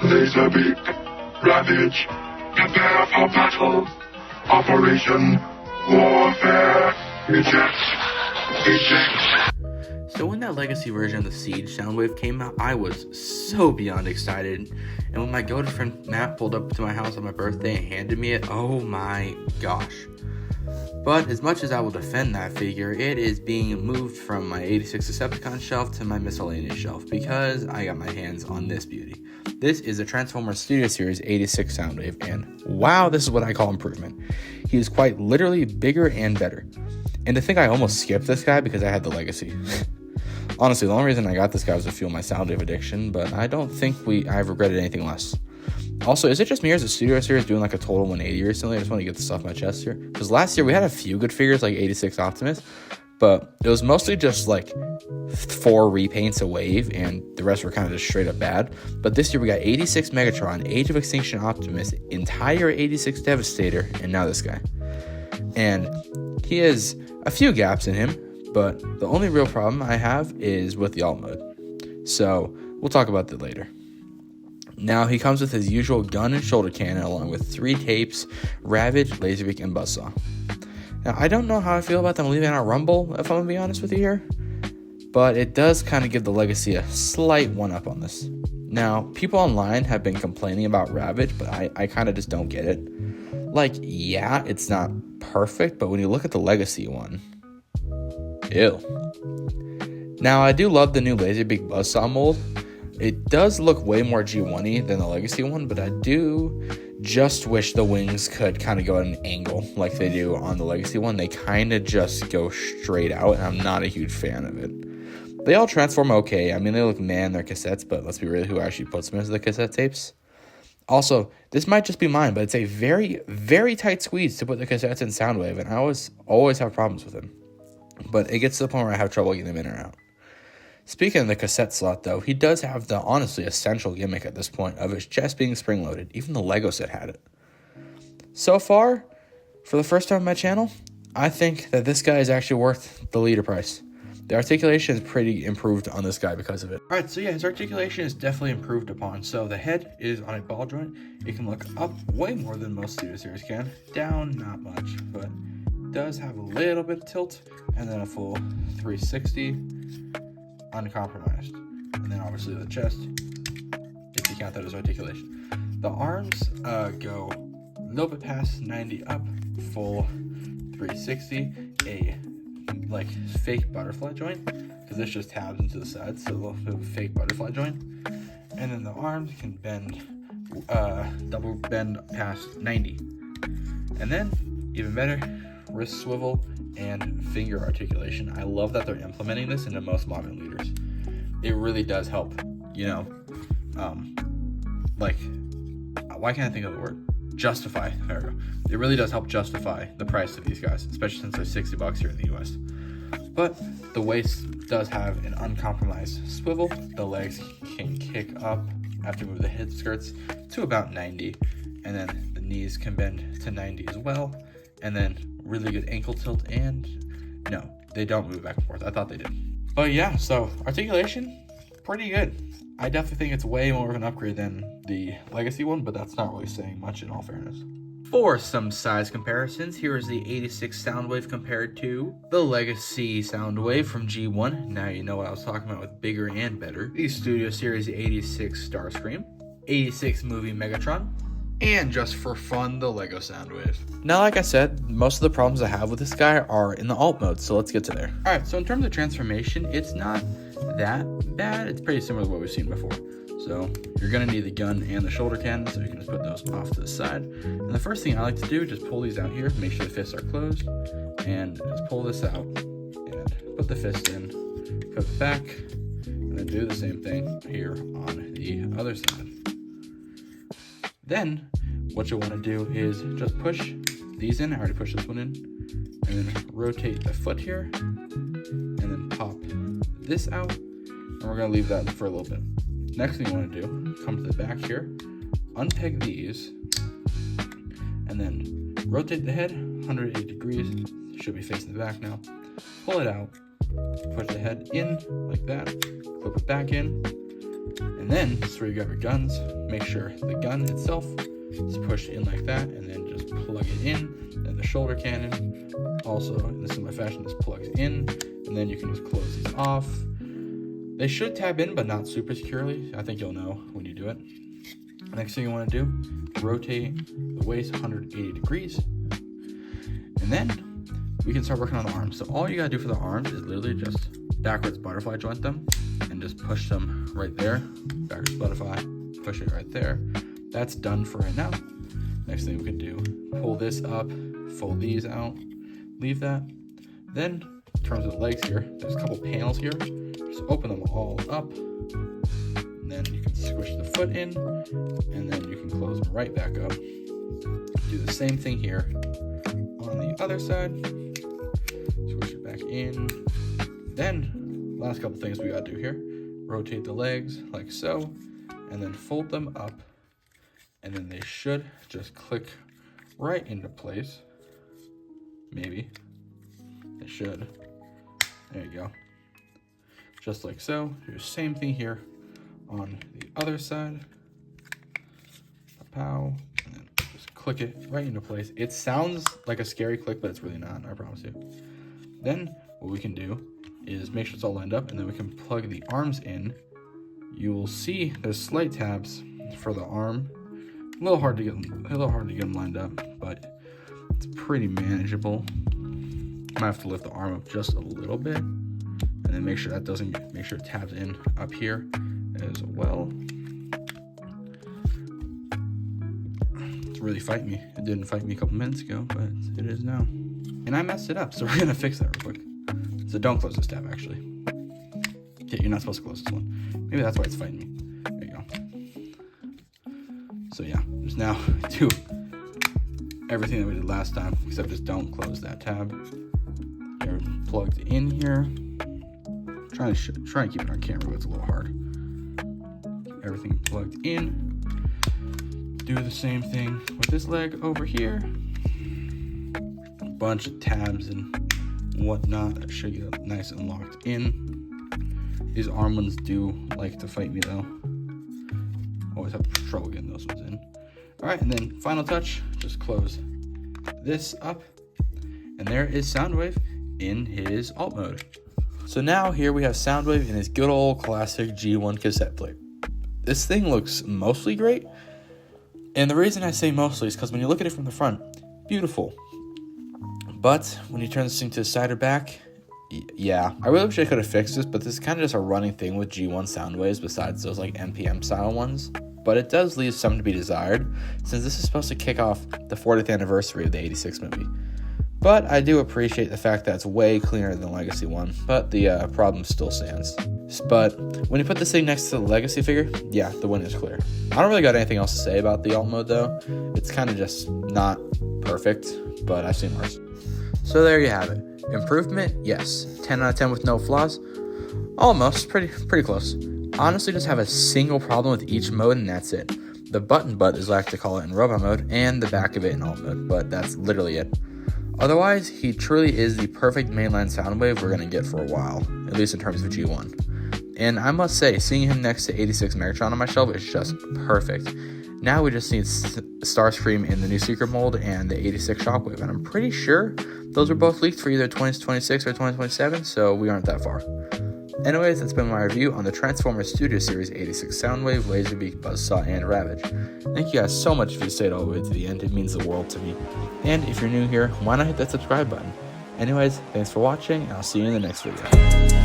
Laserbeak, Ravage, prepare for battle. Operation Warfare, eject. So when that legacy version of the Siege Soundwave came out, I was so beyond excited. And when my go-to friend Matt pulled up to my house on my birthday and handed me it, oh my gosh. But as much as I will defend that figure, it is being moved from my 86 Decepticon shelf to my miscellaneous shelf because I got my hands on this beauty. This is a Transformers Studio Series 86 Soundwave, and wow, this is what I call improvement. He is quite literally bigger and better. And to think I almost skipped this guy because I had the legacy. Honestly, the only reason I got this guy was to fuel my Soundwave addiction, but I don't think I've regretted anything less. Also, is it just me or is the Studio Series doing like a total 180 recently? I just want to get this off my chest here. Because last year we had a few good figures like 86 Optimus, but it was mostly just like 4 repaints a wave and the rest were kind of just straight up bad. But this year we got 86 Megatron, Age of Extinction Optimus, entire 86 Devastator, and now this guy. And he has a few gaps in him, but the only real problem I have is with the alt mode. So we'll talk about that later. Now, he comes with his usual gun and shoulder cannon along with 3 tapes, Ravage, Laserbeak, and Buzzsaw. Now, I don't know how I feel about them leaving out Rumble, if I'm going to be honest with you here, but it does kind of give the Legacy a slight one-up on this. Now, people online have been complaining about Ravage, but I kind of just don't get it. Like, yeah, it's not perfect, but when you look at the Legacy one, ew. Now, I do love the new Laserbeak Buzzsaw mold. It does look way more G1-y than the Legacy one, but I do just wish the wings could kind of go at an angle like they do on the Legacy one. They kind of just go straight out, and I'm not a huge fan of it. They all transform okay. I mean, they look meh in their cassettes, but let's be real, who actually puts them into the cassette tapes? Also, this might just be mine, but it's a very, very tight squeeze to put the cassettes in Soundwave, and I always have problems with them. But it gets to the point where I have trouble getting them in or out. Speaking of the cassette slot, though, he does have the honestly essential gimmick at this point of his chest being spring-loaded. Even the Lego set had it. So far, for the first time on my channel, I think that this guy is actually worth the leader price. The articulation is pretty improved on this guy because of it. Alright, so yeah, his articulation is definitely improved upon. So the head is on a ball joint. It can look up way more than most Studio Series can. Down, not much, but it does have a little bit of tilt. And then a full 360. Uncompromised. And then obviously the chest, if you count that as articulation. The arms go a little bit past 90 up, full 360, a like fake butterfly joint, because this just tabs into the side, so a little bit of a fake butterfly joint. And then the arms can bend, double bend past 90. And then, even better, wrist swivel and finger articulation. I love that they're implementing this into most modern leaders. It really does help, you know, like, why can't I think of the word? Justify. There we go. It really does help justify the price of these guys, especially since they're $60 here in the US. But the waist does have an uncompromised swivel. The legs can kick up after you move the hip skirts to about 90, and then the knees can bend to 90 as well. And then really good ankle tilt, and no, they don't move back and forth. I thought they did. But yeah, so articulation, pretty good. I definitely think it's way more of an upgrade than the Legacy one, but that's not really saying much in all fairness. For some size comparisons, here is the 86 Soundwave compared to the Legacy Soundwave from G1. Now you know what I was talking about with bigger and better. The Studio Series 86 Starscream, 86 Movie Megatron, and just for fun, the Lego Soundwave. Now, like I said, most of the problems I have with this guy are in the alt mode, so let's get to there. Alright, so in terms of transformation, it's not that bad. It's pretty similar to what we've seen before. So you're going to need the gun and the shoulder cannon, so you can just put those off to the side. And the first thing I like to do is just pull these out here, make sure the fists are closed, and just pull this out, and put the fist in, put it back, and then do the same thing here on the other side. Then, what you'll want to do is just push these in. I already pushed this one in. And then rotate the foot here. And then pop this out. And we're going to leave that for a little bit. Next thing you want to do, come to the back here. Unpeg these. And then rotate the head 180 degrees. Should be facing the back now. Pull it out. Push the head in like that. Clip it back in. And then, this is where you grab your guns. Make sure the gun itself is pushed in like that, and then just plug it in. And the shoulder cannon, also in a similar fashion, just plugs in, and then you can just close these off. They should tab in, but not super securely. I think you'll know when you do it. Next thing you want to do, rotate the waist 180 degrees. And then we can start working on the arms. So all you gotta do for the arms is literally just backwards butterfly joint them and just push them right there. Backwards butterfly, push it right there. That's done for right now. Next thing we can do, pull this up, fold these out, leave that. Then in terms of the legs here, there's a couple panels here. Just open them all up. And then you can squish the foot in, and then you can close them right back up. Do the same thing here on the other side. Squish it back in. Then, last couple things we gotta do here. Rotate the legs like so, and then fold them up, and then they should just click right into place. Maybe. They should. There you go. Just like so. Do the same thing here on the other side. Pow. And then just click it right into place. It sounds like a scary click, but it's really not, I promise you. Then what we can do is make sure it's all lined up, and then we can plug the arms in. You will see there's slight tabs for the arm. A little hard to get them lined up, but it's pretty manageable. Might have to lift the arm up just a little bit, and then make sure it tabs in up here as well. It's really fighting me. It didn't fight me a couple minutes ago, but it is now. And I messed it up, so we're gonna fix that real quick. So don't close this tab, actually. Yeah, you're not supposed to close this one. Maybe that's why it's fighting me. There you go. So yeah, just now do everything that we did last time, except just don't close that tab. They're plugged in here. Try and keep it on camera, but it's a little hard. Everything plugged in. Do the same thing with this leg over here. A bunch of tabs and whatnot that should get nice and locked in. These arm ones do like to fight me though. Always have trouble getting those ones in. All right, and then final touch, just close this up, and there is Soundwave in his alt mode. So now here we have Soundwave in his good old classic G1 cassette player. This thing looks mostly great, and the reason I say mostly is because when you look at it from the front, beautiful. But when you turn this thing to the side or back, yeah, I really wish I could have fixed this, but this is kind of just a running thing with G1 Soundwaves besides those like NPM style ones. But it does leave some to be desired, since this is supposed to kick off the 40th anniversary of the 86 movie. But I do appreciate the fact that it's way cleaner than the Legacy one, but the problem still stands. But when you put this thing next to the Legacy figure, yeah, the win is clear. I don't really got anything else to say about the alt mode though. It's kind of just not perfect, but I've seen worse. So there you have it. Improvement, yes. 10 out of 10 with no flaws? Almost, pretty close. Honestly, just have a single problem with each mode, and that's it. The button butt, as I like to call it in robot mode, and the back of it in alt mode, but that's literally it. Otherwise, he truly is the perfect mainline Soundwave we're going to get for a while, at least in terms of G1. And I must say, seeing him next to 86 Megatron on my shelf is just perfect. Now we just need Starscream in the new Secret mold and the 86 Shockwave, and I'm pretty sure those were both leaked for either 2026 or 2027, so we aren't that far. Anyways, that's been my review on the Transformers Studio Series 86 Soundwave, Laserbeak, Buzzsaw, and Ravage. Thank you guys so much if you stayed all the way to the end. It means the world to me. And if you're new here, why not hit that subscribe button? Anyways, thanks for watching, and I'll see you in the next video.